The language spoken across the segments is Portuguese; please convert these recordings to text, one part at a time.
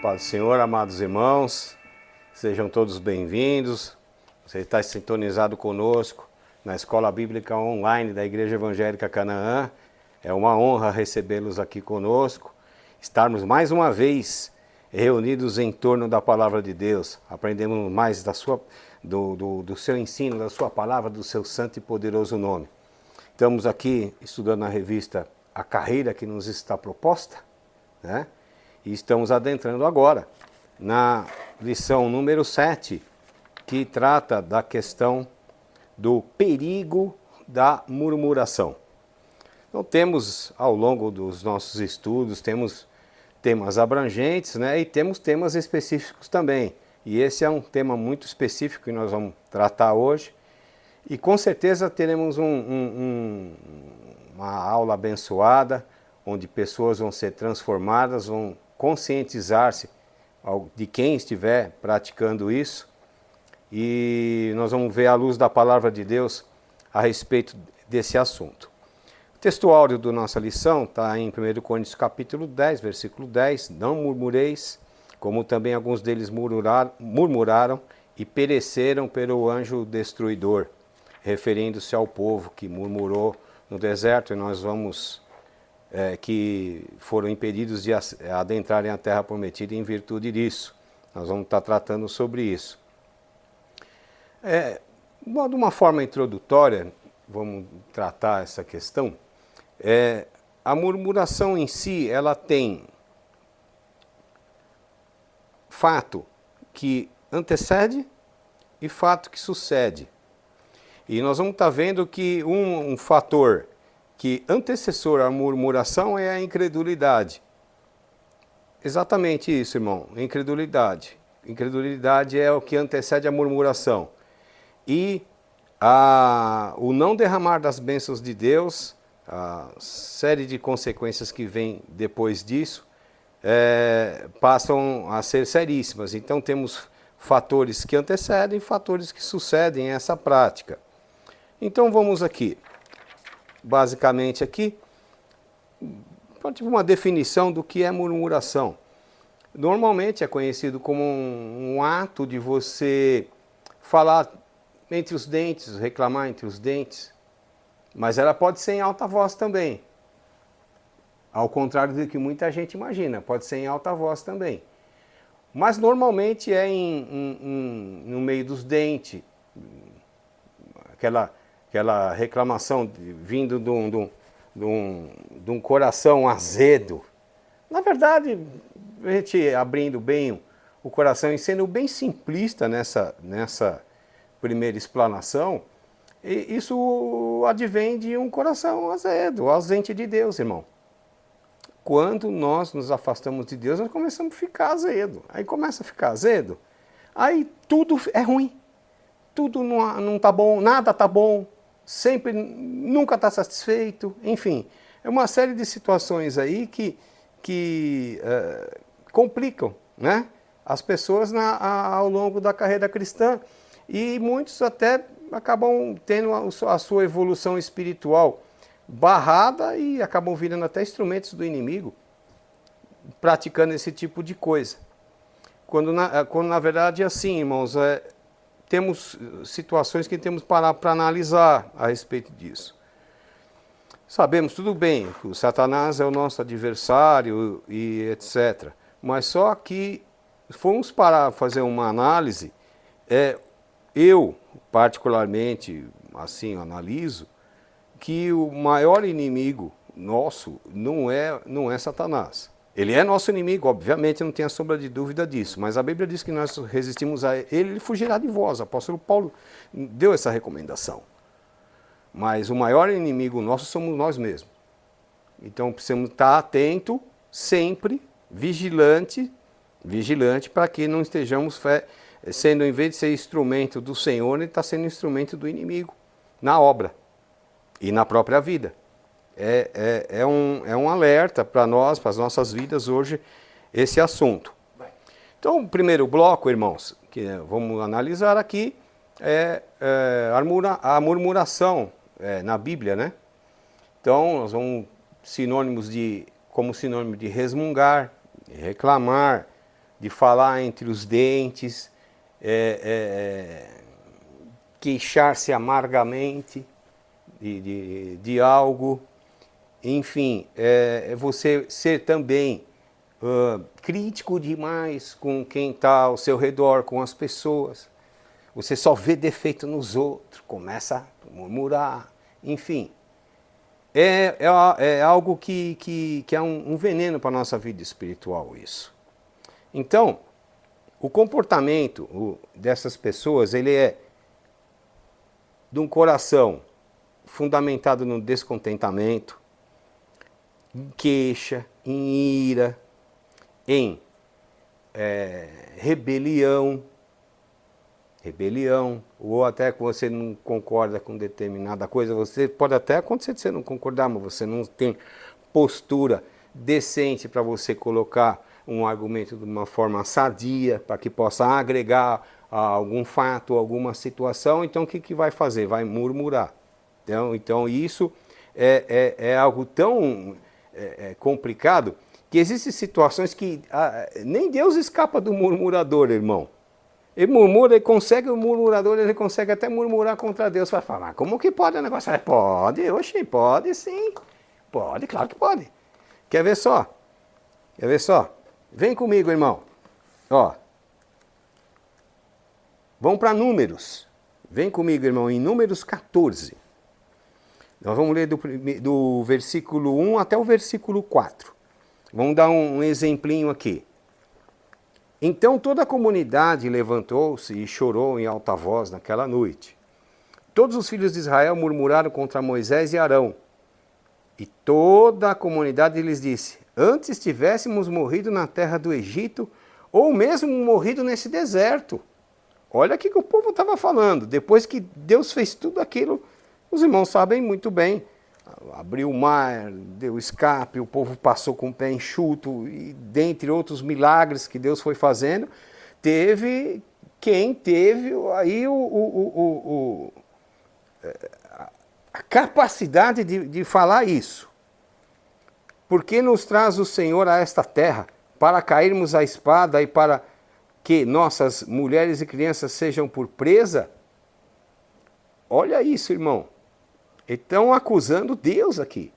Paz do Senhor, amados irmãos, sejam todos bem-vindos. Você está sintonizado conosco na Escola Bíblica Online da Igreja Evangélica Canaã. É uma honra recebê-los aqui conosco, estarmos mais uma vez reunidos em torno da Palavra de Deus. Aprendemos mais do seu ensino, da sua palavra, do seu santo e poderoso nome. Estamos aqui estudando a revista A Carreira que nos está proposta, né? E estamos adentrando agora na lição número 7, que trata da questão do perigo da murmuração. Então temos, ao longo dos nossos estudos, temos temas abrangentes, né? E temos temas específicos também. E esse é um tema muito específico que nós vamos tratar hoje. E com certeza teremos uma aula abençoada, onde pessoas vão ser transformadas, vão conscientizar-se de quem estiver praticando isso, e nós vamos ver à luz da palavra de Deus a respeito desse assunto. O texto áureo da nossa lição está em 1 Coríntios capítulo 10, versículo 10, não murmureis, como também alguns deles murmuraram e pereceram pelo anjo destruidor, referindo-se ao povo que murmurou no deserto, e nós vamos... que foram impedidos de adentrarem a terra prometida em virtude disso. Nós vamos estar tratando sobre isso. De uma forma introdutória, vamos tratar essa questão. A murmuração em si, ela tem fato que antecede e fato que sucede. E nós vamos estar vendo que um fator que antecessor à murmuração é a incredulidade. Exatamente isso, irmão, incredulidade. Incredulidade é o que antecede a murmuração. E o não derramar das bênçãos de Deus, a série de consequências que vem depois disso, passam a ser seríssimas. Então temos fatores que antecedem e fatores que sucedem essa prática. Então vamos aqui. Basicamente aqui, uma definição do que é murmuração. Normalmente é conhecido como um ato de você falar entre os dentes, reclamar entre os dentes, mas ela pode ser em alta voz também. Ao contrário do que muita gente imagina, pode ser em alta voz também. Mas normalmente é no meio dos dentes, aquela reclamação vindo de um coração azedo. Na verdade, a gente abrindo bem o coração e sendo bem simplista nessa primeira explanação, isso advém de um coração azedo, ausente de Deus, irmão. Quando nós nos afastamos de Deus, nós começamos a ficar azedo. Aí começa a ficar azedo, aí tudo é ruim. Tudo não está bom, nada está bom. Sempre, nunca está satisfeito, enfim. É uma série de situações aí que complicam, né, as pessoas ao longo da carreira cristã, e muitos até acabam tendo a sua evolução espiritual barrada e acabam virando até instrumentos do inimigo, praticando esse tipo de coisa. Quando na verdade é assim, irmãos, temos situações que temos que parar para analisar a respeito disso. Sabemos, tudo bem, que o Satanás é o nosso adversário e etc. Mas só que, se formos parar para fazer uma análise, eu, particularmente, assim, analiso, que o maior inimigo nosso não é Satanás. Ele é nosso inimigo, obviamente, não tenha sombra de dúvida disso, mas a Bíblia diz que nós resistimos a ele fugirá de vós. O apóstolo Paulo deu essa recomendação. Mas o maior inimigo nosso somos nós mesmos. Então precisamos estar atento, sempre, vigilante, para que não estejamos sendo, em vez de ser instrumento do Senhor, ele está sendo instrumento do inimigo, na obra e na própria vida. É um alerta para nós, para as nossas vidas hoje, esse assunto. Então, o primeiro bloco, irmãos, que vamos analisar aqui, a murmuração na Bíblia, né? Então, nós vamos como sinônimo de resmungar, reclamar, de falar entre os dentes, queixar-se amargamente de algo, enfim, você ser também crítico demais com quem está ao seu redor, com as pessoas. Você só vê defeito nos outros, começa a murmurar, enfim. É algo que é um veneno para a nossa vida espiritual, isso. Então, o comportamento dessas pessoas, ele é de um coração fundamentado no descontentamento, em queixa, em ira, em rebelião, ou até que você não concorda com determinada coisa, você pode até acontecer de você não concordar, mas você não tem postura decente para você colocar um argumento de uma forma sadia, para que possa agregar a algum fato, alguma situação. Então o que vai fazer? Vai murmurar. Então isso é algo tão complicado, que existem situações que nem Deus escapa do murmurador, irmão. Ele murmura, o murmurador ele consegue até murmurar contra Deus. Vai falar, como que pode o negócio? Pode, oxi, pode sim. Pode, claro que pode. Quer ver só? Vem comigo, irmão. Ó. Vamos para Números. Vem comigo, irmão, em Números 14. Nós vamos ler do versículo 1 até o versículo 4. Vamos dar um exemplinho aqui. Então toda a comunidade levantou-se e chorou em alta voz naquela noite. Todos os filhos de Israel murmuraram contra Moisés e Arão. E toda a comunidade lhes disse: antes tivéssemos morrido na terra do Egito, ou mesmo morrido nesse deserto. Olha o que o povo estava falando. Depois que Deus fez tudo aquilo, os irmãos sabem muito bem. Abriu o mar, deu escape, o povo passou com o pé enxuto, e dentre outros milagres que Deus foi fazendo, teve quem teve aí a capacidade de falar isso. Por que nos traz o Senhor a esta terra? Para cairmos à espada e para que nossas mulheres e crianças sejam por presa? Olha isso, irmão. Estão acusando Deus aqui.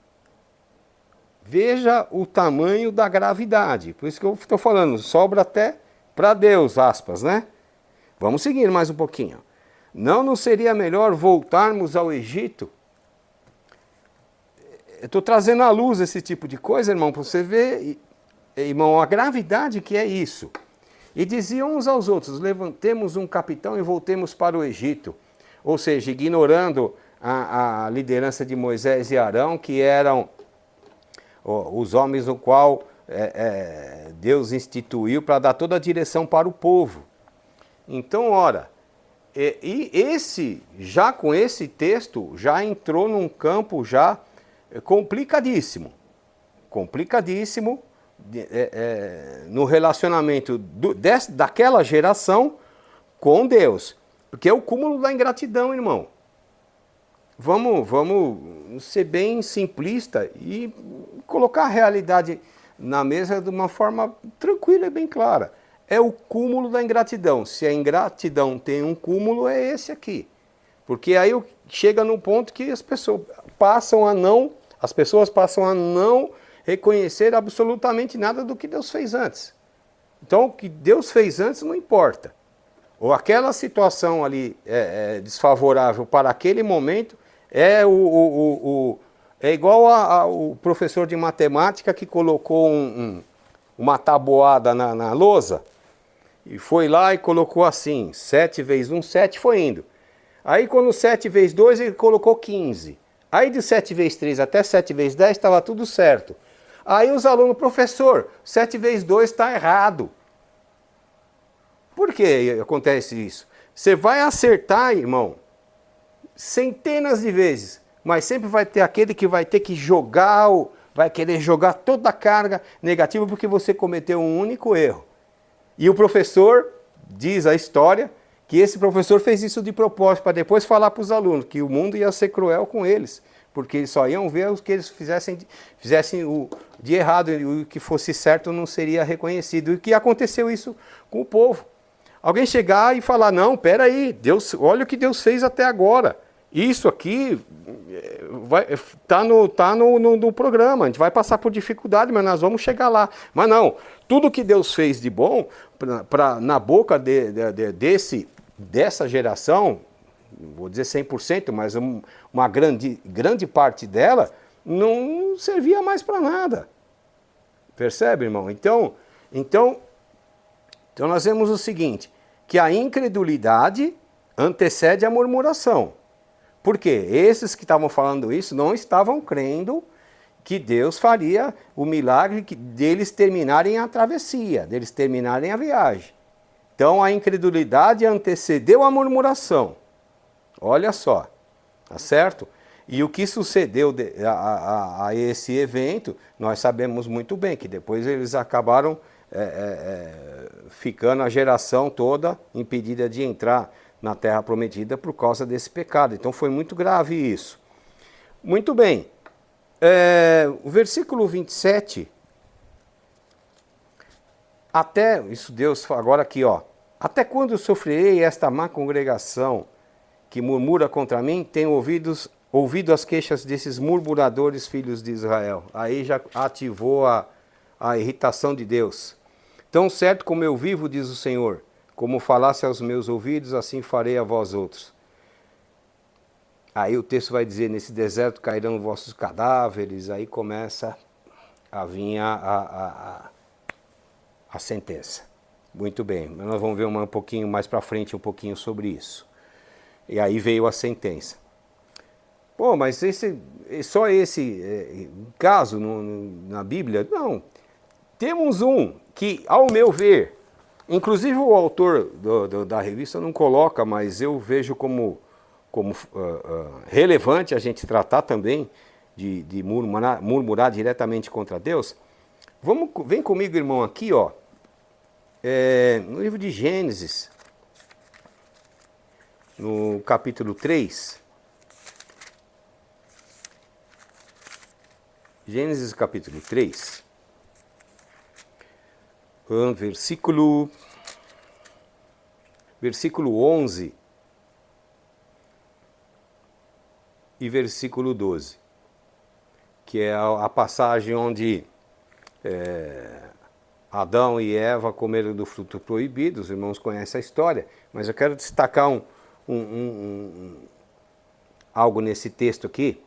Veja o tamanho da gravidade. Por isso que eu estou falando, sobra até para Deus, aspas, né? Vamos seguir mais um pouquinho. Não nos seria melhor voltarmos ao Egito? Eu estou trazendo à luz esse tipo de coisa, irmão, para você ver, irmão, a gravidade que é isso. E diziam uns aos outros: levantemos um capitão e voltemos para o Egito. Ou seja, ignorando a liderança de Moisés e Arão, que eram os homens no qual Deus instituiu para dar toda a direção para o povo. Então, ora, já com esse texto, já entrou num campo já complicadíssimo no relacionamento daquela geração com Deus, porque é o cúmulo da ingratidão, irmão. Vamos ser bem simplista e colocar a realidade na mesa de uma forma tranquila e bem clara. É o cúmulo da ingratidão. Se a ingratidão tem um cúmulo, é esse aqui. Porque aí chega num ponto que as pessoas passam a não reconhecer absolutamente nada do que Deus fez antes. Então, o que Deus fez antes não importa. Ou aquela situação ali desfavorável para aquele momento é igual ao professor de matemática que colocou uma tabuada na lousa e foi lá e colocou assim, 7 vezes 1, 7, foi indo. Aí quando 7 vezes 2 ele colocou 15. Aí de 7 vezes 3 até 7 vezes 10 estava tudo certo. Aí os alunos, professor, 7 vezes 2 está errado. Por que acontece isso? Você vai acertar, irmão, centenas de vezes, mas sempre vai ter aquele que vai ter que vai querer jogar toda a carga negativa porque você cometeu um único erro. E o professor, diz a história, que esse professor fez isso de propósito, para depois falar para os alunos que o mundo ia ser cruel com eles, porque eles só iam ver o que eles fizessem o de errado, e o que fosse certo não seria reconhecido. E que aconteceu isso com o povo. Alguém chegar e falar, não, peraí, Deus, olha o que Deus fez até agora. Isso aqui está no programa, a gente vai passar por dificuldade, mas nós vamos chegar lá. Mas não, tudo que Deus fez de bom, na boca dessa geração, vou dizer 100%, mas uma grande parte dela, não servia mais para nada. Percebe, irmão? Então nós vemos o seguinte, que a incredulidade antecede a murmuração. Por quê? Esses que estavam falando isso não estavam crendo que Deus faria o milagre deles terminarem a travessia, deles terminarem a viagem. Então a incredulidade antecedeu a murmuração. Olha só, tá certo? E o que sucedeu a esse evento, nós sabemos muito bem, que depois eles acabaram ficando a geração toda impedida de entrar na Terra Prometida por causa desse pecado. Então foi muito grave isso. Muito bem. O versículo 27, até, isso Deus, agora aqui, ó. Até quando sofrerei esta má congregação que murmura contra mim? Tenho ouvido as queixas desses murmuradores filhos de Israel. Aí já ativou a irritação de Deus. Tão certo como eu vivo, diz o Senhor, como falasse aos meus ouvidos, assim farei a vós outros. Aí o texto vai dizer, nesse deserto cairão vossos cadáveres, aí começa a vir a sentença. Muito bem, mas nós vamos ver um pouquinho mais para frente, um pouquinho sobre isso. E aí veio a sentença. Pô, mas só esse caso na Bíblia? Não. Temos um que, ao meu ver, inclusive o autor da revista não coloca, mas eu vejo como relevante a gente tratar também de murmurar diretamente contra Deus. Vem comigo, irmão, aqui, ó, no livro de Gênesis, no capítulo 3. Gênesis capítulo 3, versículo 11 e versículo 12, que é a passagem onde Adão e Eva comeram do fruto proibido. Os irmãos conhecem a história, mas eu quero destacar algo nesse texto aqui.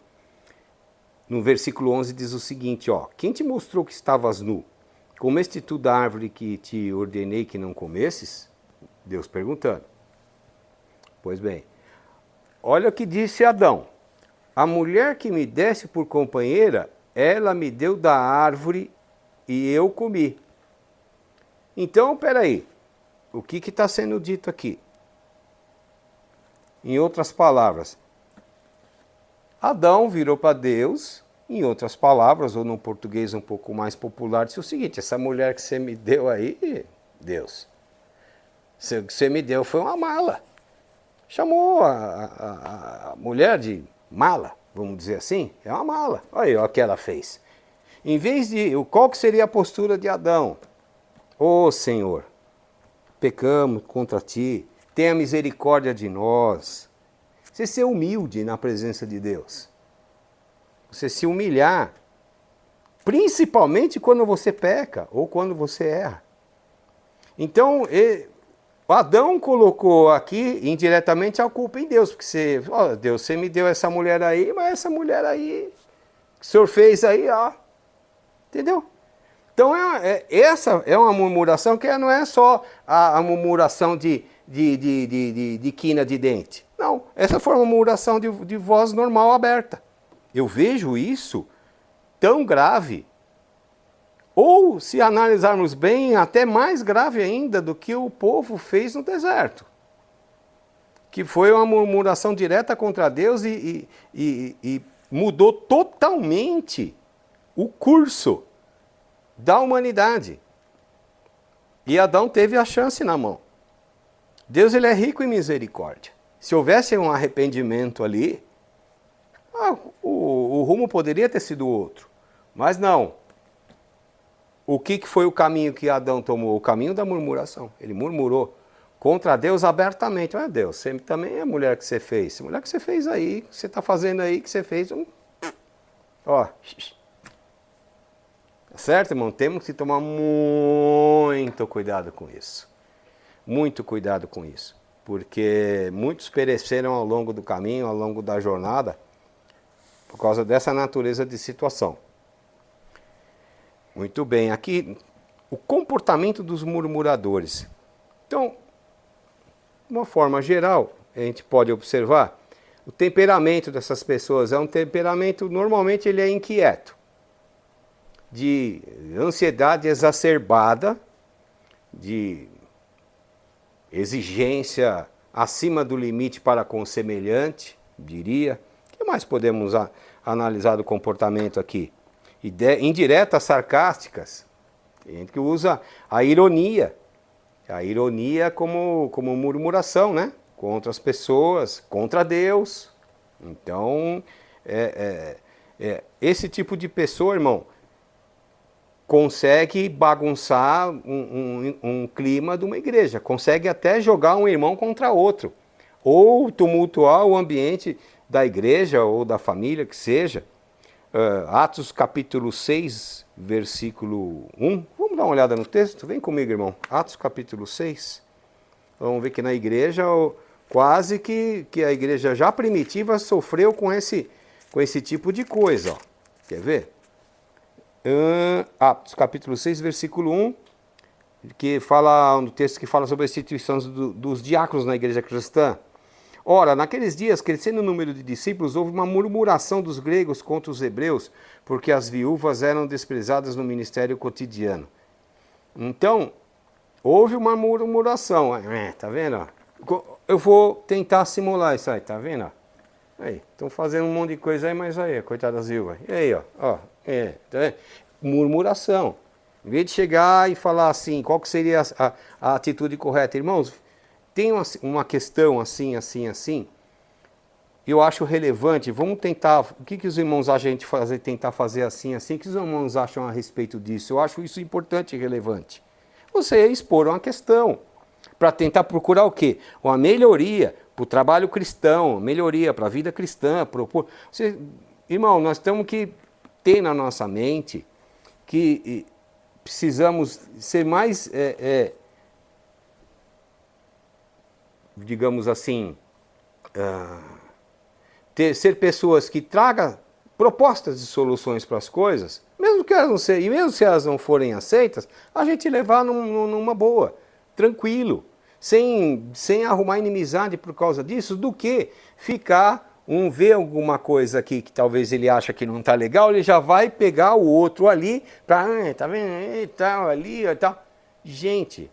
No versículo 11 diz o seguinte, ó: quem te mostrou que estavas nu? Comeste tu da árvore que te ordenei que não comesses? Deus perguntando. Pois bem, olha o que disse Adão: a mulher que me desse por companheira, ela me deu da árvore e eu comi. Então, peraí, o que está sendo dito aqui? Em outras palavras, Adão virou para Deus, em outras palavras, ou no português um pouco mais popular, disse o seguinte: essa mulher que você me deu aí, Deus, o que você me deu foi uma mala. Chamou a mulher de mala, vamos dizer assim, é uma mala. Olha aí o que ela fez. Em vez de, qual que seria a postura de Adão? Ô Senhor, pecamos contra ti, tenha misericórdia de nós. Você ser humilde na presença de Deus. Você se humilhar. Principalmente quando você peca ou quando você erra. Então, Adão colocou aqui indiretamente a culpa em Deus. Porque Deus, você me deu essa mulher aí, mas essa mulher aí, que o Senhor fez aí, ó. Entendeu? Então, essa é uma murmuração que não é só a murmuração de quina de dente. Não, essa foi uma murmuração de voz normal aberta. Eu vejo isso tão grave, ou se analisarmos bem, até mais grave ainda do que o povo fez no deserto. Que foi uma murmuração direta contra Deus e mudou totalmente o curso da humanidade. E Adão teve a chance na mão. Deus, ele é rico em misericórdia. Se houvesse um arrependimento ali, O rumo poderia ter sido outro, mas não. O que foi o caminho que Adão tomou? O caminho da murmuração. Ele murmurou contra Deus abertamente. Olha, Deus, você também é a mulher que você fez. A mulher que você fez aí, que você está fazendo aí, que você fez. Ó. Tá certo, irmão? Temos que tomar muito cuidado com isso. Muito cuidado com isso. Porque muitos pereceram ao longo do caminho, ao longo da jornada, por causa dessa natureza de situação. Muito bem, aqui o comportamento dos murmuradores. Então, de uma forma geral, a gente pode observar, o temperamento dessas pessoas é um temperamento, normalmente ele é inquieto, de ansiedade exacerbada, de exigência acima do limite para com o semelhante, diria. O que mais podemos analisar do comportamento aqui? Indiretas sarcásticas, tem gente que usa a ironia como murmuração, né? Contra as pessoas, contra Deus. Então, esse tipo de pessoa, irmão, consegue bagunçar um clima de uma igreja, consegue até jogar um irmão contra outro, ou tumultuar o ambiente da igreja ou da família, que seja. Atos capítulo 6, versículo 1. Vamos dar uma olhada no texto? Vem comigo, irmão. Atos capítulo 6. Vamos ver que na igreja, quase que a igreja já primitiva sofreu com esse tipo de coisa. Ó. Quer ver? Atos capítulo 6, versículo 1, que fala, no texto que fala sobre a instituição dos diáconos na igreja cristã. Ora, naqueles dias, crescendo o número de discípulos, houve uma murmuração dos gregos contra os hebreus, porque as viúvas eram desprezadas no ministério cotidiano. Então, houve uma murmuração. Tá vendo? Eu vou tentar simular isso aí, tá vendo? Aí, estão fazendo um monte de coisa aí, mas aí, coitada das viúvas. E aí, ó, tá vendo? Murmuração. Em vez de chegar e falar assim, qual que seria a atitude correta? Irmãos, tem uma questão assim, eu acho relevante, vamos tentar, o que os irmãos acham a gente tentar fazer assim, o que os irmãos acham a respeito disso? Eu acho isso importante e relevante. Você expor uma questão, para tentar procurar o quê? Uma melhoria para o trabalho cristão, melhoria para a vida cristã, irmão, nós temos que ter na nossa mente que precisamos ser mais, digamos assim, ser pessoas que tragam propostas de soluções para as coisas, mesmo que elas não sejam, e mesmo se elas não forem aceitas, a gente levar numa boa, tranquilo, sem arrumar inimizade por causa disso, do que ficar ver alguma coisa aqui que talvez ele acha que não está legal, ele já vai pegar o outro ali para, tá vendo, e tal, ali e tal. Gente,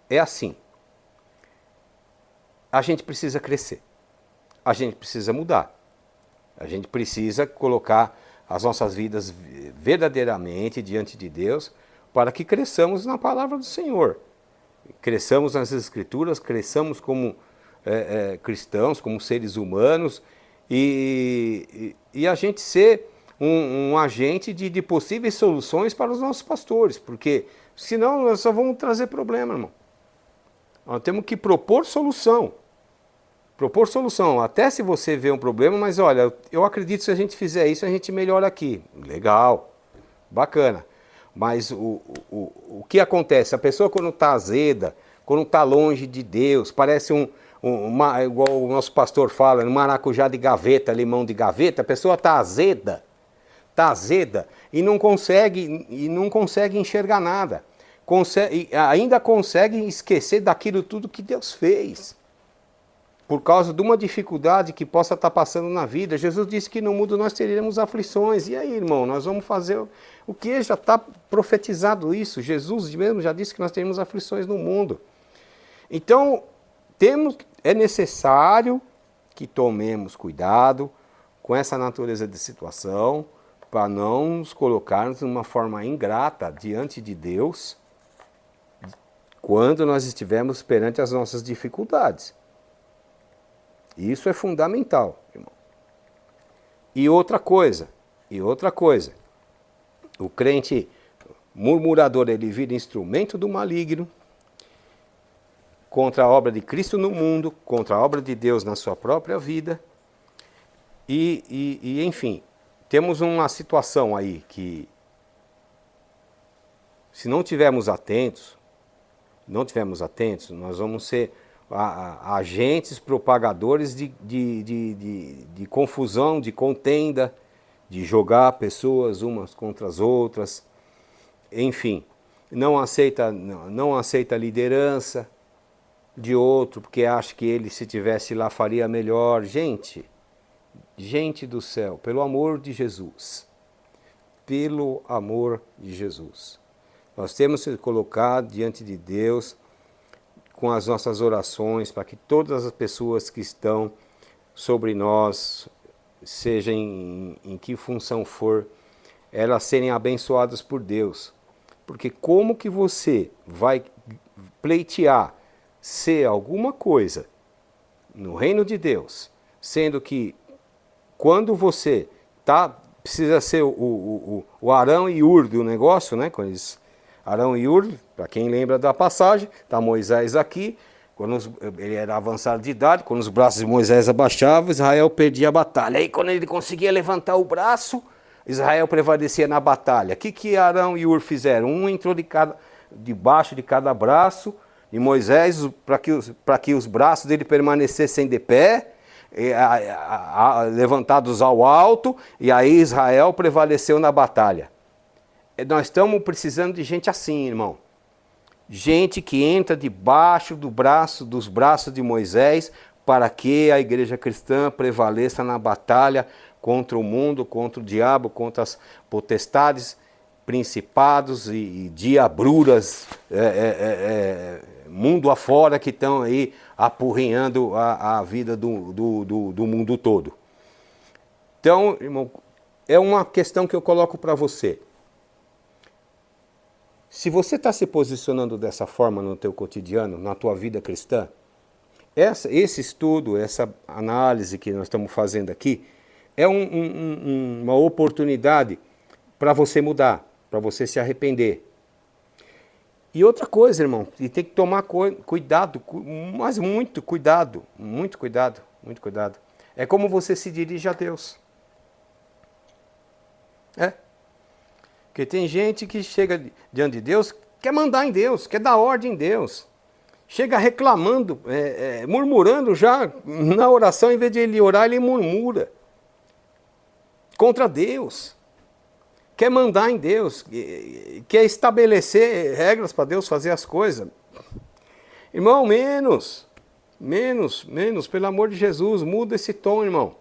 é assim. A gente precisa crescer, a gente precisa mudar, a gente precisa colocar as nossas vidas verdadeiramente diante de Deus para que cresçamos na palavra do Senhor, cresçamos nas Escrituras, cresçamos como cristãos, como seres humanos e a gente ser um agente de possíveis soluções para os nossos pastores, porque senão nós só vamos trazer problema, irmão. Nós temos que propor solução. Propor solução. Até se você vê um problema, mas olha, eu acredito que se a gente fizer isso, a gente melhora aqui. Legal, bacana. Mas o que acontece? A pessoa quando está azeda, quando está longe de Deus, parece igual o nosso pastor fala, um maracujá de gaveta, limão de gaveta, a pessoa está azeda e não consegue enxergar nada. Ainda consegue esquecer daquilo tudo que Deus fez, por causa de uma dificuldade que possa estar passando na vida. Jesus disse que no mundo nós teremos aflições. E aí, irmão, nós vamos fazer o que? Já está profetizado isso. Jesus mesmo já disse que nós teremos aflições no mundo. Então, é necessário que tomemos cuidado com essa natureza de situação, para não nos colocarmos de uma forma ingrata diante de Deus, quando nós estivermos perante as nossas dificuldades. Isso é fundamental, irmão. e outra coisa, o crente murmurador, ele vira instrumento do maligno contra a obra de Cristo no mundo, contra a obra de Deus na sua própria vida. E enfim, temos uma situação aí que, se não tivermos atentos, nós vamos ser agentes propagadores de confusão, de contenda, de jogar pessoas umas contra as outras, enfim, não aceita a liderança de outro, porque acha que ele, se tivesse lá, faria melhor. Gente do céu, pelo amor de Jesus, nós temos que colocar diante de Deus com as nossas orações, para que todas as pessoas que estão sobre nós, seja em que função for, elas serem abençoadas por Deus. Porque como que você vai pleitear ser alguma coisa no reino de Deus, sendo que quando você precisa ser o Arão e Hur do negócio, né? Arão e Hur, para quem lembra da passagem, está Moisés aqui, quando ele era avançado de idade, quando os braços de Moisés abaixavam, Israel perdia a batalha. Aí quando ele conseguia levantar o braço, Israel prevalecia na batalha. O que Arão e Hur fizeram? Um entrou debaixo de cada braço de Moisés, para que os braços dele permanecessem de pé, levantados ao alto, e aí Israel prevaleceu na batalha. Nós estamos precisando de gente assim, irmão. Gente que entra debaixo dos braços de Moisés, para que a igreja cristã prevaleça na batalha contra o mundo, contra o diabo, contra as potestades, principados e diabruras, mundo afora, que estão aí apurrinhando a vida do mundo todo. Então, irmão, é uma questão que eu coloco para você. Se você está se posicionando dessa forma no teu cotidiano, na tua vida cristã, esse estudo, essa análise que nós estamos fazendo aqui, é uma oportunidade para você mudar, para você se arrepender. E outra coisa, irmão, e tem que tomar cuidado, mas muito cuidado. É como você se dirige a Deus. Porque tem gente que chega diante de Deus, quer mandar em Deus, quer dar ordem em Deus. Chega reclamando, murmurando já na oração, em vez de ele orar, ele murmura contra Deus. Quer mandar em Deus, quer estabelecer regras para Deus fazer as coisas. Irmão, menos, pelo amor de Jesus, muda esse tom, irmão.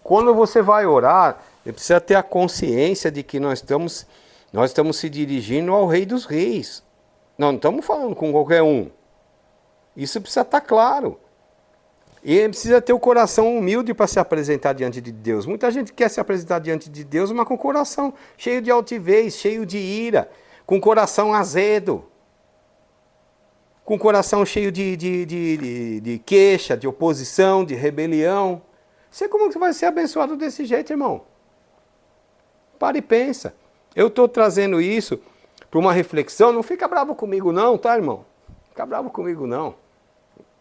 Quando você vai orar, você precisa ter a consciência de que nós estamos se dirigindo ao Rei dos Reis. Nós não estamos falando com qualquer um. Isso precisa estar claro. E precisa ter o coração humilde para se apresentar diante de Deus. Muita gente quer se apresentar diante de Deus, mas com o coração cheio de altivez, cheio de ira, com o coração azedo, com o coração cheio de queixa, de oposição, de rebelião. Você como que vai ser abençoado desse jeito, irmão? Para e pensa. Eu estou trazendo isso para uma reflexão. Não fica bravo comigo não, tá, irmão? Fica bravo comigo não.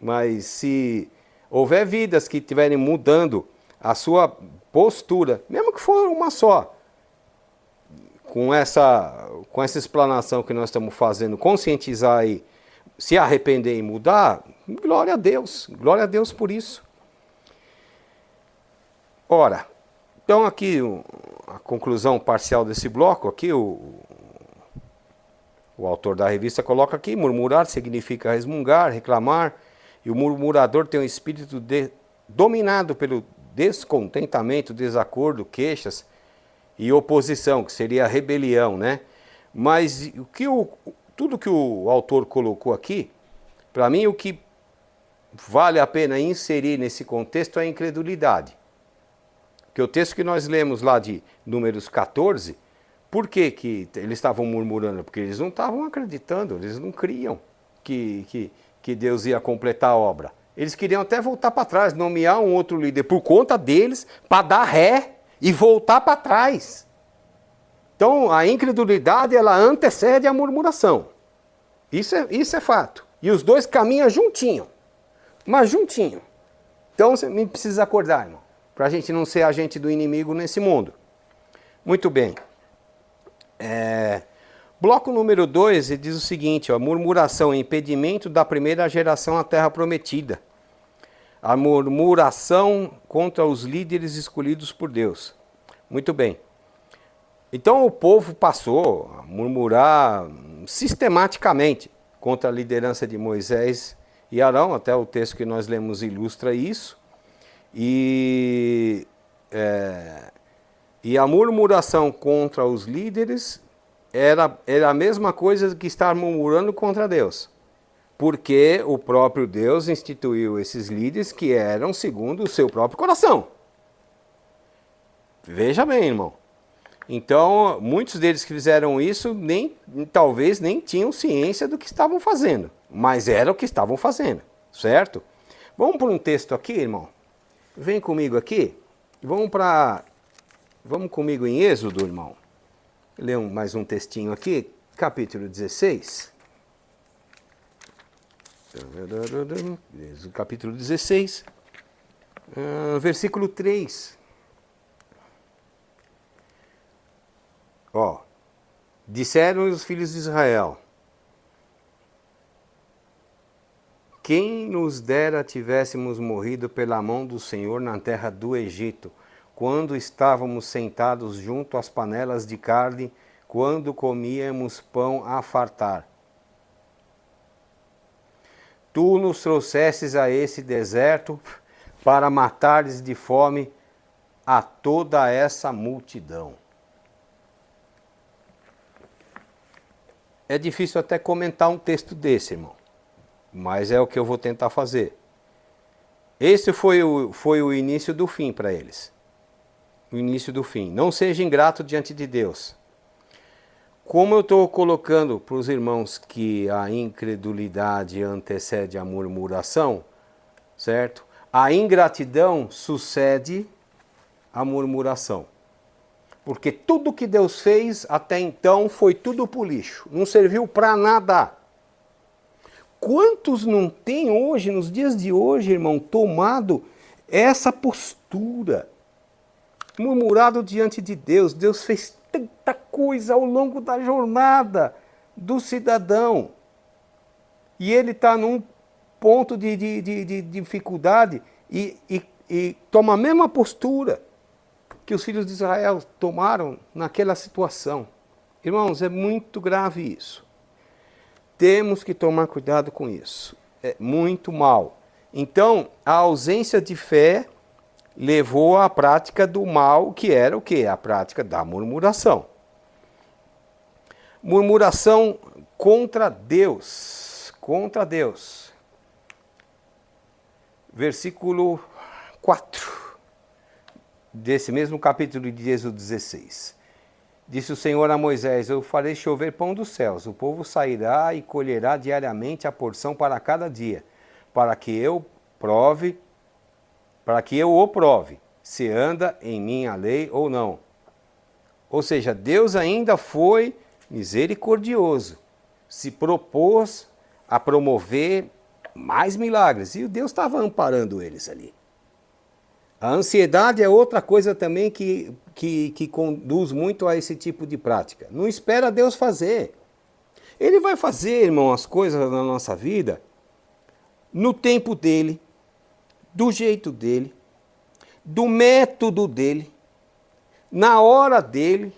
Mas se houver vidas que estiverem mudando a sua postura, mesmo que for uma só, com essa explanação que nós estamos fazendo, conscientizar aí, se arrepender e mudar, glória a Deus por isso. Ora, então aqui a conclusão parcial desse bloco, aqui o autor da revista coloca aqui: murmurar significa resmungar, reclamar, e o murmurador tem um espírito dominado pelo descontentamento, desacordo, queixas e oposição, que seria a rebelião, né? Mas tudo que o autor colocou aqui, para mim o que vale a pena inserir nesse contexto é a incredulidade. Porque o texto que nós lemos lá de Números 14, por que eles estavam murmurando? Porque eles não estavam acreditando, eles não criam que Deus ia completar a obra. Eles queriam até voltar para trás, nomear um outro líder por conta deles, para dar ré e voltar para trás. Então, a incredulidade, ela antecede a murmuração. Isso é fato. E os dois caminham juntinho. Mas juntinho. Então, você me precisa acordar, irmão. Para a gente não ser agente do inimigo nesse mundo. Muito bem. Bloco número 2, ele diz o seguinte, ó, murmuração, impedimento da primeira geração à terra prometida. A murmuração contra os líderes escolhidos por Deus. Muito bem. Então o povo passou a murmurar sistematicamente contra a liderança de Moisés e Arão, até o texto que nós lemos ilustra isso. E a murmuração contra os líderes era a mesma coisa que estar murmurando contra Deus. Porque o próprio Deus instituiu esses líderes que eram segundo o seu próprio coração. Veja bem, irmão. Então, muitos deles que fizeram isso, talvez nem tinham ciência do que estavam fazendo. Mas era o que estavam fazendo, certo? Vamos para um texto aqui, irmão? Vem comigo aqui. Vamos comigo em Êxodo, irmão. Ler mais um textinho aqui, capítulo 16. Capítulo 16, versículo 3. Ó, disseram os filhos de Israel: quem nos dera tivéssemos morrido pela mão do Senhor na terra do Egito, quando estávamos sentados junto às panelas de carne, quando comíamos pão a fartar. Tu nos trouxesses a esse deserto para matares de fome a toda essa multidão. É difícil até comentar um texto desse, irmão, mas é o que eu vou tentar fazer. Esse foi o início do fim para eles. O início do fim. Não seja ingrato diante de Deus. Como eu estou colocando para os irmãos que a incredulidade antecede a murmuração, certo? A ingratidão sucede a murmuração. Porque tudo que Deus fez até então foi tudo pro lixo. Não serviu para nada. Quantos não têm hoje, nos dias de hoje, irmão, tomado essa postura? Murmurado diante de Deus. Deus fez tanta coisa ao longo da jornada do cidadão. E ele está num ponto de dificuldade e toma a mesma postura que os filhos de Israel tomaram naquela situação. Irmãos, é muito grave isso. Temos que tomar cuidado com isso. É muito mal. Então, a ausência de fé levou à prática do mal, que era o quê? A prática da murmuração. Murmuração contra Deus. Contra Deus. Versículo 4. Desse mesmo capítulo de Êxodo 16. Disse o Senhor a Moisés: eu farei chover pão dos céus, o povo sairá e colherá diariamente a porção para cada dia, para que eu o prove, se anda em minha lei ou não. Ou seja, Deus ainda foi misericordioso, se propôs a promover mais milagres, e Deus estava amparando eles ali. A ansiedade é outra coisa também que conduz muito a esse tipo de prática. Não espera Deus fazer. Ele vai fazer, irmão, as coisas na nossa vida no tempo dele, do jeito dele, do método dele, na hora dele,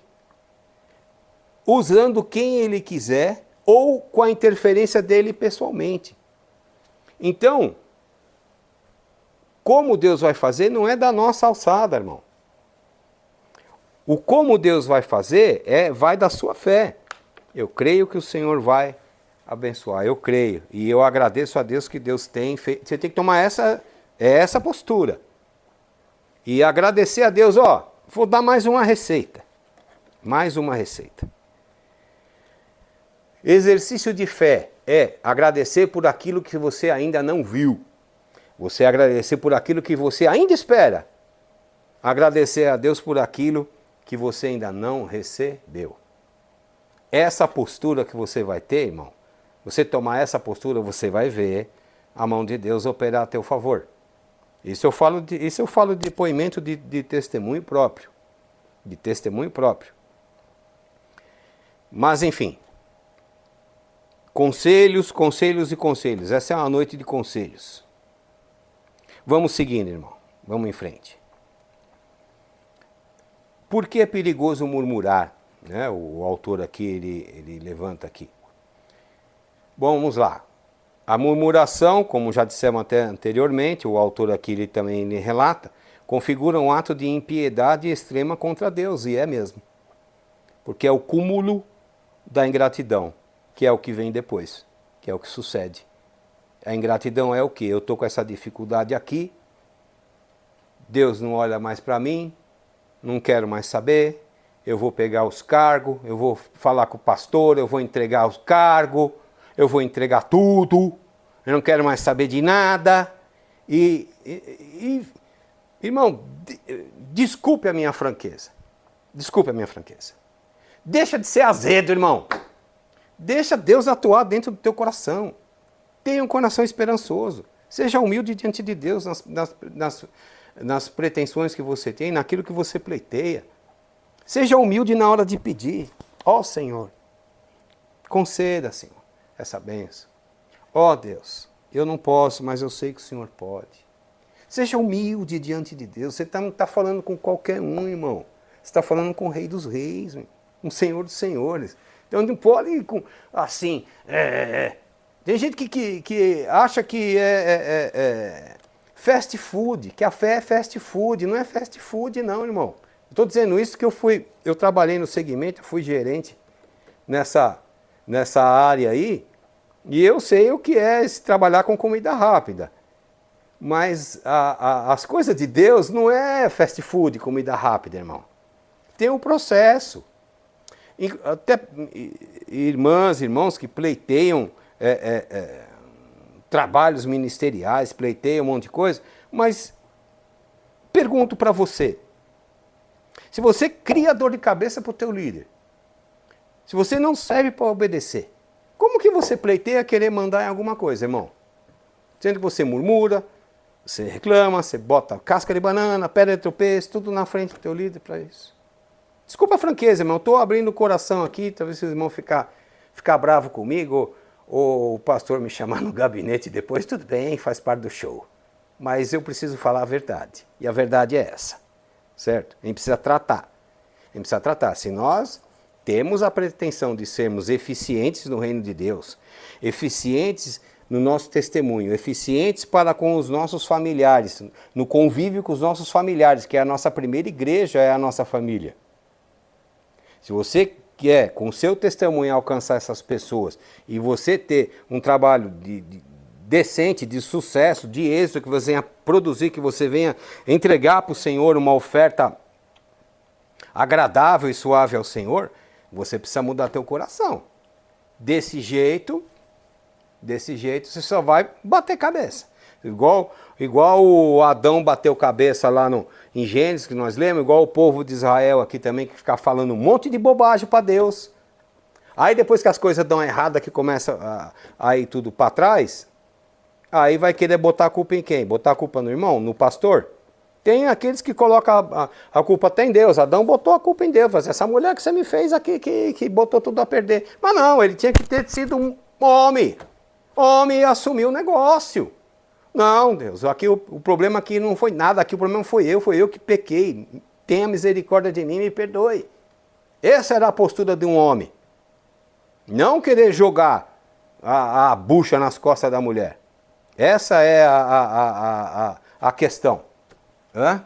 usando quem ele quiser ou com a interferência dele pessoalmente. Então, como Deus vai fazer não é da nossa alçada, irmão. O como Deus vai fazer vai da sua fé. Eu creio que o Senhor vai abençoar, eu creio. E eu agradeço a Deus que Deus tem feito. Você tem que tomar essa postura. E agradecer a Deus, vou dar mais uma receita. Mais uma receita. Exercício de fé é agradecer por aquilo que você ainda não viu. Você agradecer por aquilo que você ainda espera. Agradecer a Deus por aquilo que você ainda não recebeu. Essa postura que você vai ter, irmão, você tomar essa postura, você vai ver a mão de Deus operar a teu favor. Isso eu falo de depoimento de testemunho próprio. De testemunho próprio. Mas enfim. Conselhos, conselhos e conselhos. Essa é uma noite de conselhos. Vamos seguindo, irmão. Vamos em frente. Por que é perigoso murmurar? Né? O autor aqui, ele levanta aqui. Bom, vamos lá. A murmuração, como já dissemos até anteriormente, o autor aqui ele também relata, configura um ato de impiedade extrema contra Deus, e é mesmo. Porque é o cúmulo da ingratidão, que é o que vem depois, que é o que sucede. A ingratidão é o quê? Eu estou com essa dificuldade aqui, Deus não olha mais para mim, não quero mais saber, eu vou pegar os cargos, eu vou falar com o pastor, eu vou entregar os cargos, eu vou entregar tudo, eu não quero mais saber de nada. Irmão, desculpe a minha franqueza. Desculpe a minha franqueza. Deixa de ser azedo, irmão. Deixa Deus atuar dentro do teu coração. Tenha um coração esperançoso. Seja humilde diante de Deus nas pretensões que você tem, naquilo que você pleiteia. Seja humilde na hora de pedir. Ó Senhor, conceda, Senhor, essa bênção. Ó Deus, eu não posso, mas eu sei que o Senhor pode. Seja humilde diante de Deus. Você não está falando com qualquer um, irmão. Você está falando com o Rei dos Reis, com o Senhor dos Senhores. Então não pode ir com, assim, Tem gente que acha que é fast food, que a fé é fast food. Não é fast food não, irmão. Estou dizendo isso que eu trabalhei no segmento, eu fui gerente nessa área aí, e eu sei o que é trabalhar com comida rápida. Mas as coisas de Deus não é fast food, comida rápida, irmão. Tem um processo. Até irmãos que pleiteiam trabalhos ministeriais, pleiteiam um monte de coisa, mas pergunto para você, se você cria dor de cabeça para o teu líder, se você não serve para obedecer, como que você pleiteia querer mandar em alguma coisa, irmão? Sendo que você murmura, você reclama, você bota casca de banana, pedra de tropeço, tudo na frente do teu líder para isso. Desculpa a franqueza, irmão, estou abrindo o coração aqui, talvez os irmãos ficar bravo comigo, ou o pastor me chamar no gabinete depois, tudo bem, faz parte do show. Mas eu preciso falar a verdade, e a verdade é essa, certo? A gente precisa tratar. Se nós temos a pretensão de sermos eficientes no reino de Deus, eficientes no nosso testemunho, eficientes para com os nossos familiares, no convívio com os nossos familiares, que é a nossa primeira igreja, é a nossa família. Se você quer, com o seu testemunho, alcançar essas pessoas e você ter um trabalho decente, de sucesso, de êxito, que você venha produzir, que você venha entregar para o Senhor uma oferta agradável e suave ao Senhor, você precisa mudar teu coração. Desse jeito você só vai bater cabeça. Igual o Adão bateu cabeça lá em Gênesis, que nós lemos, igual o povo de Israel aqui também, que fica falando um monte de bobagem para Deus. Aí depois que as coisas dão errada, que começa a ir tudo para trás, aí vai querer botar a culpa em quem? Botar a culpa no irmão? No pastor? Tem aqueles que colocam a culpa até em Deus. Adão botou a culpa em Deus. Essa mulher que você me fez aqui, que botou tudo a perder. Mas não, ele tinha que ter sido um homem. Homem e assumir o negócio. Não, Deus, aqui o problema aqui não foi nada, aqui o problema foi eu que pequei. Tenha misericórdia de mim e me perdoe. Essa era a postura de um homem. Não querer jogar a bucha nas costas da mulher. Essa é a questão. Hã?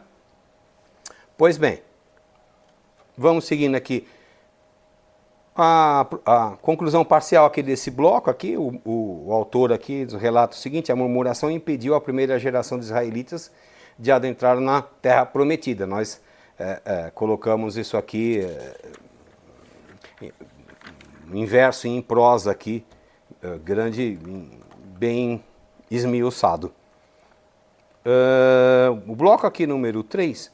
Pois bem, vamos seguindo aqui. A conclusão parcial aqui desse bloco, aqui, o autor aqui relata o seguinte: a murmuração impediu a primeira geração de israelitas de adentrar na terra prometida. Nós colocamos isso aqui em verso e em prosa aqui, grande, bem esmiuçado. O bloco aqui número 3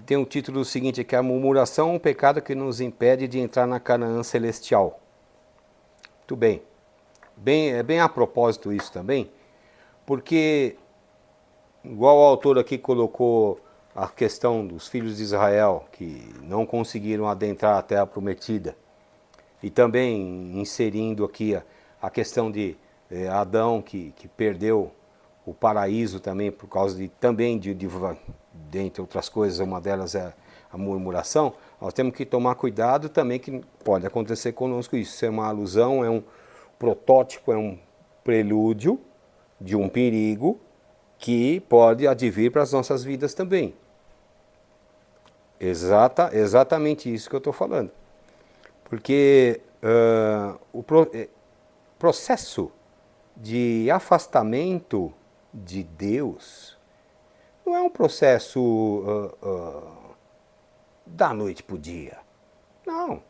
tem o título seguinte, que é a murmuração, um pecado que nos impede de entrar na Canaã celestial. Muito bem. É bem a propósito isso também, porque, igual o autor aqui colocou a questão dos filhos de Israel, que não conseguiram adentrar a Terra Prometida, e também inserindo aqui a questão de Adão, que perdeu o paraíso também, por causa dentre outras coisas, uma delas é a murmuração. Nós temos que tomar cuidado também, que pode acontecer conosco isso. Isso é uma alusão, é um protótipo, é um prelúdio de um perigo que pode advir para as nossas vidas também. Exatamente isso que eu estou falando. Porque o processo de afastamento de Deus não é um processo da noite para o dia. Não.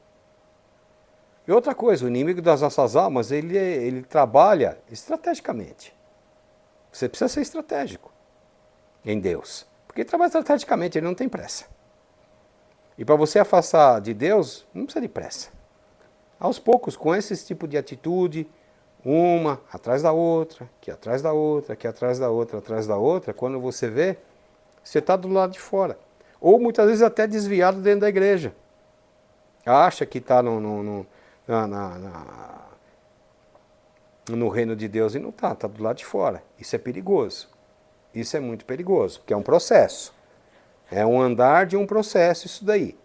E outra coisa, o inimigo das nossas almas, ele trabalha estrategicamente. Você precisa ser estratégico em Deus. Porque ele trabalha estrategicamente, ele não tem pressa. E para você afastar de Deus, não precisa de pressa. Aos poucos, com esse tipo de atitude, uma atrás da outra, que atrás da outra, que atrás da outra, atrás da outra, quando você vê, você está do lado de fora. Ou muitas vezes até desviado dentro da igreja. Acha que está no reino de Deus e não está do lado de fora. Isso é perigoso. Isso é muito perigoso, porque é um processo. É um andar de um processo isso daí.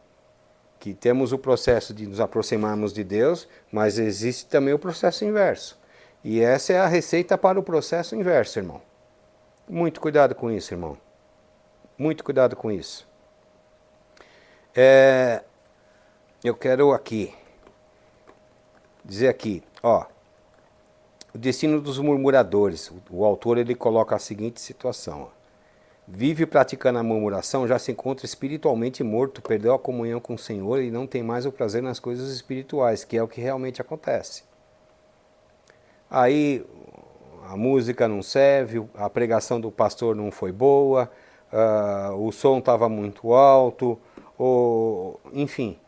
Que temos o processo de nos aproximarmos de Deus, mas existe também o processo inverso. E essa é a receita para o processo inverso, irmão. Muito cuidado com isso, irmão. Muito cuidado com isso. Eu quero dizer aqui, ó, o destino dos murmuradores. O autor ele coloca a seguinte situação. Ó. Vive praticando a murmuração, já se encontra espiritualmente morto, perdeu a comunhão com o Senhor e não tem mais o prazer nas coisas espirituais, que é o que realmente acontece. Aí a música não serve, a pregação do pastor não foi boa, o som estava muito alto, enfim,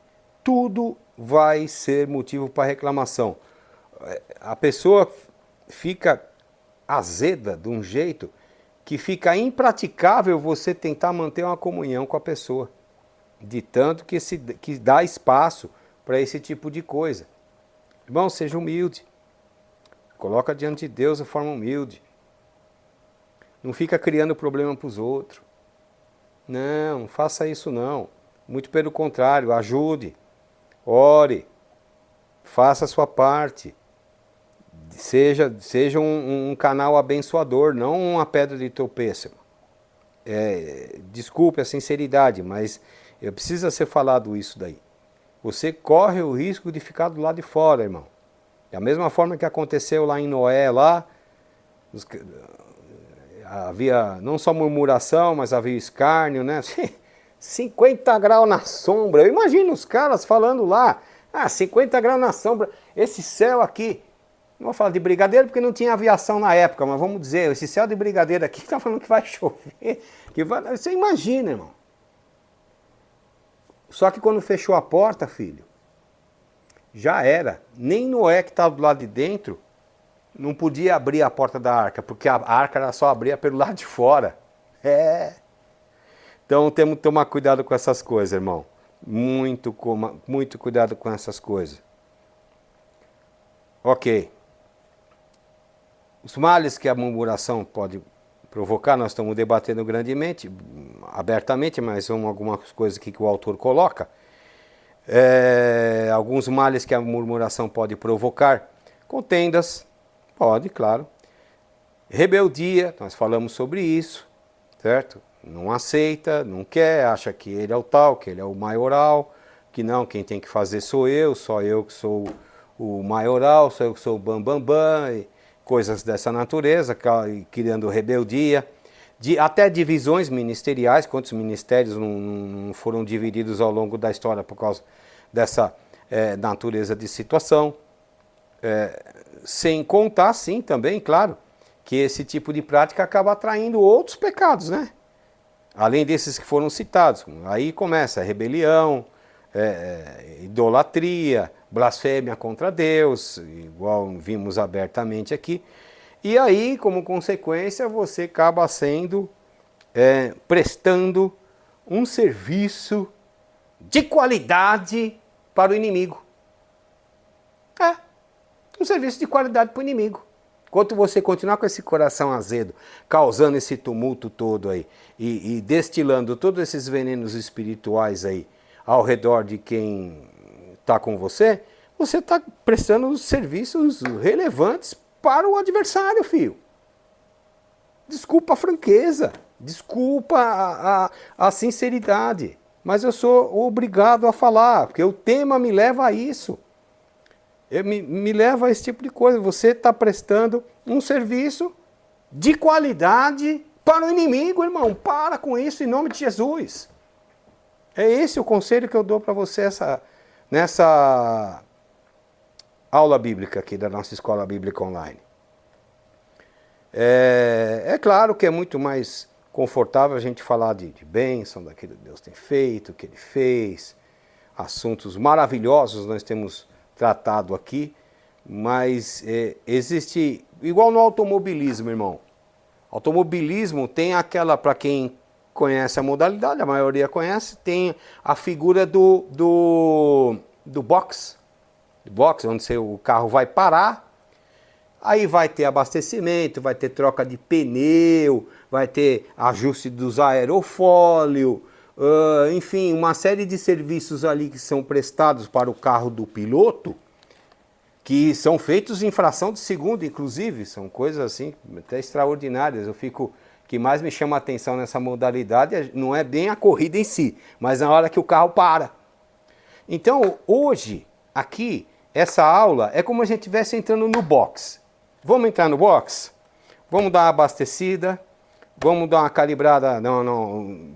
tudo vai ser motivo para reclamação. A pessoa fica azeda de um jeito que fica impraticável você tentar manter uma comunhão com a pessoa, de tanto que dá espaço para esse tipo de coisa. Irmão, seja humilde. Coloca diante de Deus de forma humilde. Não fica criando problema para os outros. Não faça isso não. Muito pelo contrário, ajude, ore, faça a sua parte. Seja um canal abençoador, não uma pedra de tropeço. Desculpe a sinceridade, mas precisa ser falado isso daí. Você corre o risco de ficar do lado de fora, irmão. Da mesma forma que aconteceu lá em Noé, havia não só murmuração, mas havia escárnio, né? 50 graus na sombra. Eu imagino os caras falando lá, 50 graus na sombra, esse céu aqui. Não vou falar de brigadeiro porque não tinha aviação na época, mas vamos dizer, esse céu de brigadeiro aqui está falando que vai chover. Você imagina, irmão. Só que quando fechou a porta, filho, já era. Nem Noé que estava do lado de dentro não podia abrir a porta da arca, porque a arca era só abria pelo lado de fora. Então temos que tomar cuidado com essas coisas, irmão. Muito cuidado com essas coisas. Ok. Os males que a murmuração pode provocar, nós estamos debatendo grandemente, abertamente, mas são algumas coisas aqui que o autor coloca. Alguns males que a murmuração pode provocar. Contendas, pode, claro. Rebeldia, nós falamos sobre isso, certo? Não aceita, não quer, acha que ele é o tal, que ele é o maioral, que não, quem tem que fazer sou eu, só eu que sou o maioral, só eu que sou o bambambam, e coisas dessa natureza, criando rebeldia. Até divisões ministeriais, quantos ministérios não foram divididos ao longo da história por causa dessa natureza de situação. Sem contar, sim, também, claro, que esse tipo de prática acaba atraindo outros pecados, né? Além desses que foram citados. Aí começa a rebelião, idolatria, blasfêmia contra Deus, igual vimos abertamente aqui. E aí, como consequência, você acaba prestando um serviço de qualidade para o inimigo. Um serviço de qualidade para o inimigo. Enquanto você continuar com esse coração azedo, causando esse tumulto todo aí, e destilando todos esses venenos espirituais aí ao redor de quem está com você, você está prestando serviços relevantes para o adversário, filho. Desculpa a franqueza, desculpa a sinceridade, mas eu sou obrigado a falar, porque o tema me leva a isso. Me leva a esse tipo de coisa. Você está prestando um serviço de qualidade para o inimigo, irmão. Para com isso em nome de Jesus. É esse o conselho que eu dou para você nessa aula bíblica aqui da nossa Escola Bíblica Online. É claro que é muito mais confortável a gente falar de bênção, daquilo que Deus tem feito, o que Ele fez, assuntos maravilhosos nós temos tratado aqui, mas existe, igual no automobilismo, irmão. Automobilismo tem aquela, para quem conhece a modalidade, a maioria conhece, tem a figura do box, onde o carro vai parar, aí vai ter abastecimento, vai ter troca de pneu, vai ter ajuste dos aerofólios, enfim, uma série de serviços ali que são prestados para o carro do piloto, que são feitos em fração de segundo, inclusive, são coisas assim até extraordinárias. Que mais me chama a atenção nessa modalidade não é bem a corrida em si, mas na hora que o carro para. Então, hoje, aqui, essa aula é como a gente estivesse entrando no box. Vamos entrar no box? Vamos dar uma abastecida, vamos dar uma calibrada,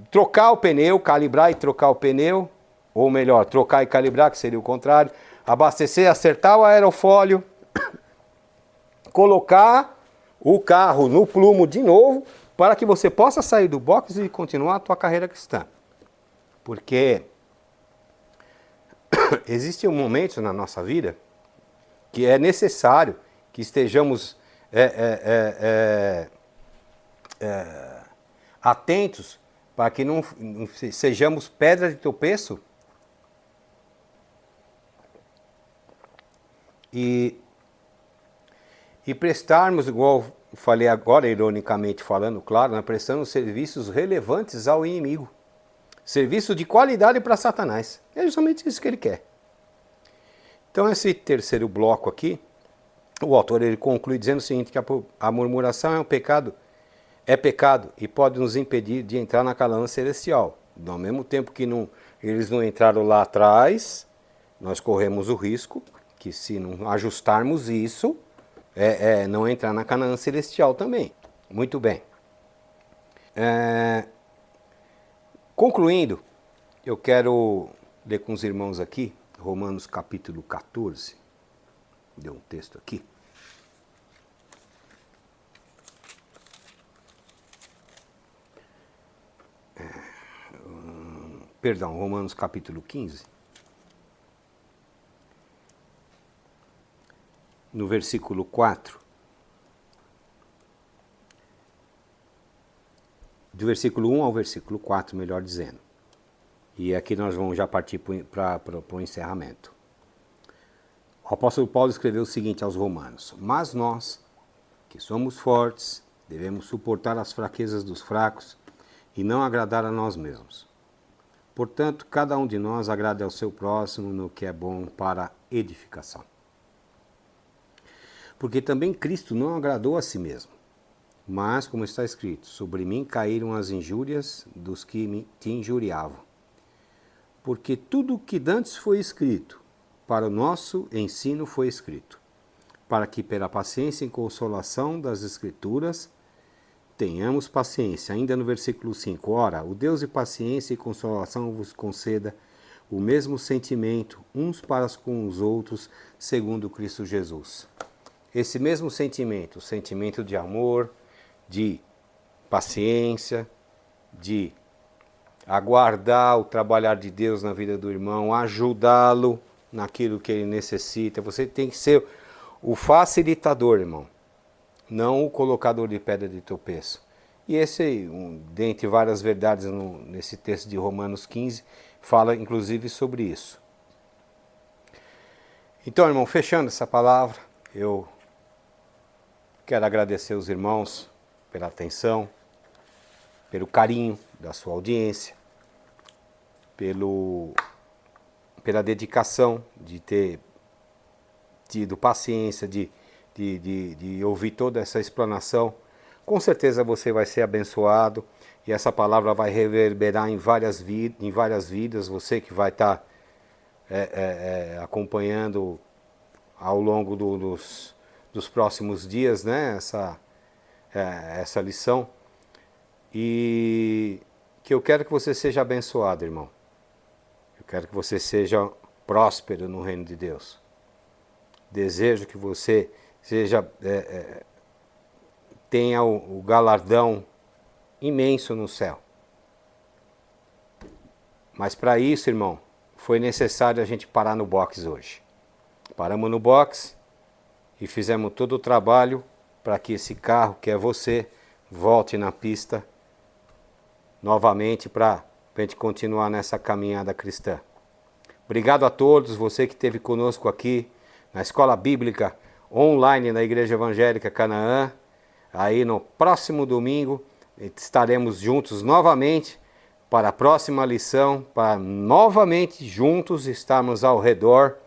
trocar o pneu, calibrar e trocar o pneu, ou melhor, trocar e calibrar, que seria o contrário, abastecer, acertar o aerofólio, colocar o carro no plumo de novo, para que você possa sair do box e continuar a tua carreira cristã. Porque existem momentos na nossa vida que é necessário que estejamos atentos para que não sejamos pedra de tropeço e prestarmos, igual falei agora, ironicamente falando, claro, né, prestando serviços relevantes ao inimigo. Serviço de qualidade para Satanás. É justamente isso que ele quer. Então esse terceiro bloco aqui, o autor ele conclui dizendo o seguinte, que a murmuração é pecado e pode nos impedir de entrar na Canaã celestial. Ao mesmo tempo que eles não entraram lá atrás, nós corremos o risco que se não ajustarmos isso, não entrar na Canaã celestial também. Muito bem. Concluindo, eu quero ler com os irmãos aqui, Romanos capítulo 14. Deu um texto aqui. Perdão, Romanos capítulo 15. No versículo 4. Do versículo 1 ao versículo 4, melhor dizendo. E aqui nós vamos já partir para o encerramento. O apóstolo Paulo escreveu o seguinte aos romanos: mas nós, que somos fortes, devemos suportar as fraquezas dos fracos e não agradar a nós mesmos. Portanto, cada um de nós agrade ao seu próximo no que é bom para edificação. Porque também Cristo não agradou a si mesmo. Mas, como está escrito, sobre mim caíram as injúrias dos que te injuriavam. Porque tudo o que dantes foi escrito, para o nosso ensino foi escrito, para que pela paciência e consolação das Escrituras tenhamos paciência. Ainda no versículo 5, ora, o Deus de paciência e consolação vos conceda o mesmo sentimento uns para com os outros, segundo Cristo Jesus. esse mesmo sentimento, o sentimento de amor, de paciência, de aguardar o trabalhar de Deus na vida do irmão, ajudá-lo naquilo que ele necessita. Você tem que ser o facilitador, irmão, não o colocador de pedra de tropeço. E esse, dentre várias verdades nesse texto de Romanos 15, fala inclusive sobre isso. Então, irmão, fechando essa palavra, eu quero agradecer os irmãos pela atenção, pelo carinho da sua audiência, pela dedicação de ter tido paciência, de ouvir toda essa explanação. Com certeza você vai ser abençoado e essa palavra vai reverberar em várias vidas. Você que vai estar acompanhando ao longo dos próximos dias, né, essa lição. E que eu quero que você seja abençoado, irmão. Eu quero que você seja próspero no reino de Deus. Desejo que você tenha o galardão imenso no céu. Mas para isso, irmão, foi necessário a gente parar no box hoje. Paramos no box e fizemos todo o trabalho para que esse carro, que é você, volte na pista novamente para a gente continuar nessa caminhada cristã. Obrigado a todos, você que esteve conosco aqui na Escola Bíblica Online na Igreja Evangélica Canaã. Aí no próximo domingo estaremos juntos novamente para a próxima lição, para novamente juntos estarmos ao redor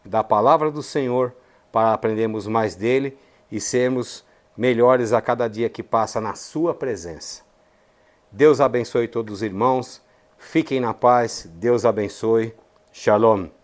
da Palavra do Senhor, para aprendermos mais dele e sermos melhores a cada dia que passa na sua presença. Deus abençoe todos os irmãos, fiquem na paz, Deus abençoe, Shalom.